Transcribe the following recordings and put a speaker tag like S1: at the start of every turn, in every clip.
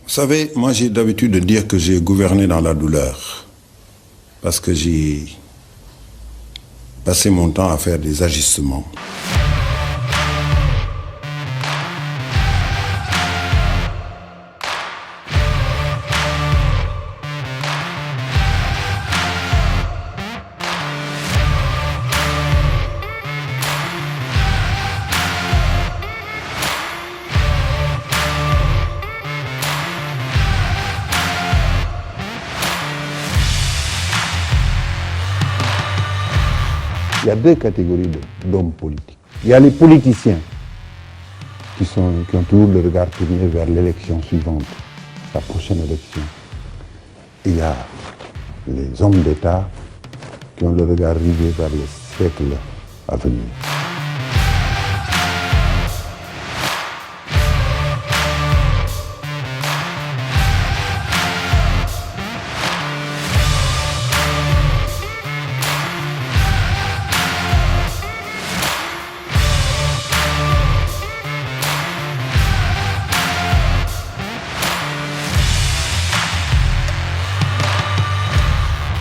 S1: Vous savez, moi j'ai l'habitude de dire que j'ai gouverné dans la douleur. Parce que j'ai passé mon temps à faire des ajustements.
S2: Il y a deux catégories d'hommes politiques. Il y a les politiciens qui ont toujours le regard tourné vers l'élection suivante, la prochaine élection. Et il y a les hommes d'État qui ont le regard rivé vers les siècles à venir.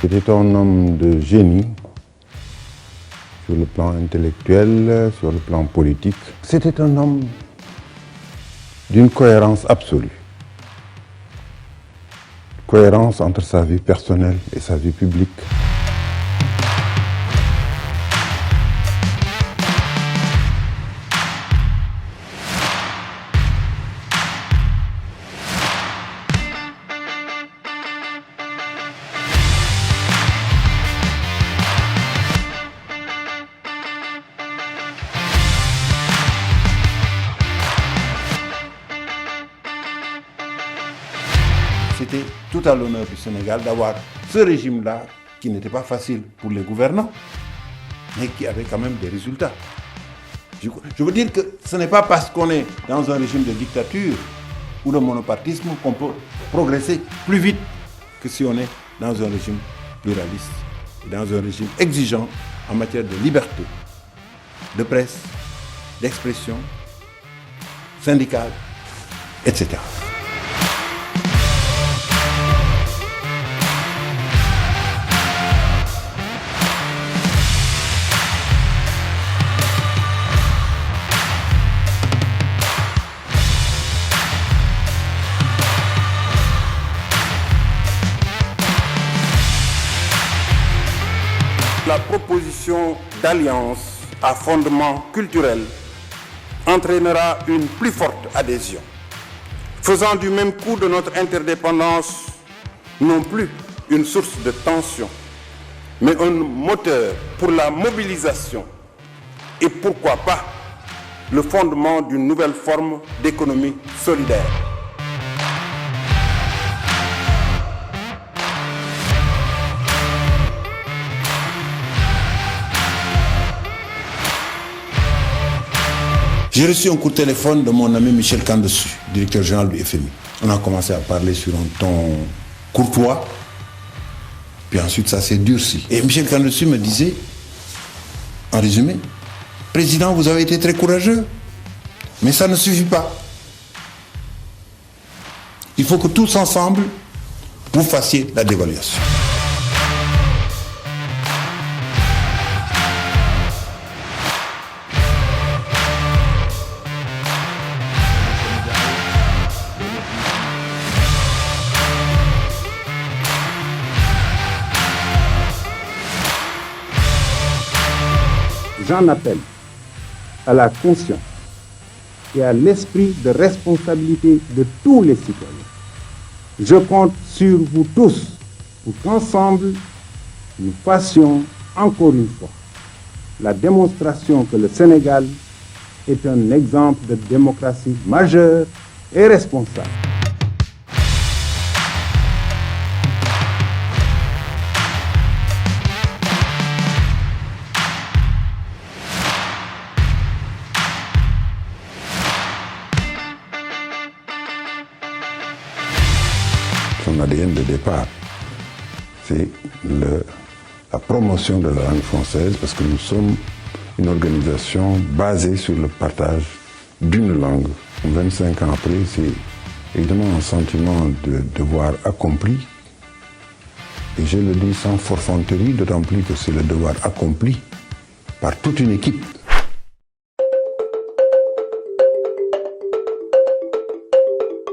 S2: C'était un homme de génie sur le plan intellectuel, sur le plan politique. C'était un homme d'une cohérence absolue. Cohérence entre sa vie personnelle et sa vie publique.
S1: C'était tout à l'honneur du Sénégal d'avoir ce régime-là qui n'était pas facile pour les gouvernants, mais qui avait quand même des résultats. Je veux dire que ce n'est pas parce qu'on est dans un régime de dictature ou de monopartisme qu'on peut progresser plus vite que si on est dans un régime pluraliste, dans un régime exigeant en matière de liberté, de presse, d'expression, syndicale, etc. La proposition d'alliance à fondement culturel entraînera une plus forte adhésion, faisant du même coup de notre interdépendance non plus une source de tension, mais un moteur pour la mobilisation et pourquoi pas le fondement d'une nouvelle forme d'économie solidaire. J'ai reçu un coup de téléphone de mon ami Michel Kandessu, directeur général du FMI. On a commencé à parler sur un ton courtois, puis ensuite ça s'est durci. Et Michel Kandessu me disait, en résumé, « Président, vous avez été très courageux, mais ça ne suffit pas. Il faut que tous ensemble, vous fassiez la dévaluation. »
S2: J'en appelle à la conscience et à l'esprit de responsabilité de tous les citoyens. Je compte sur vous tous pour qu'ensemble, nous fassions encore une fois la démonstration que le Sénégal est un exemple de démocratie majeure et responsable.
S1: Son ADN de départ, c'est la promotion de la langue française, parce que nous sommes une organisation basée sur le partage d'une langue. 25 ans après, c'est évidemment un sentiment de devoir accompli. Et je le dis sans forfanterie, d'autant plus que c'est le devoir accompli par toute une équipe.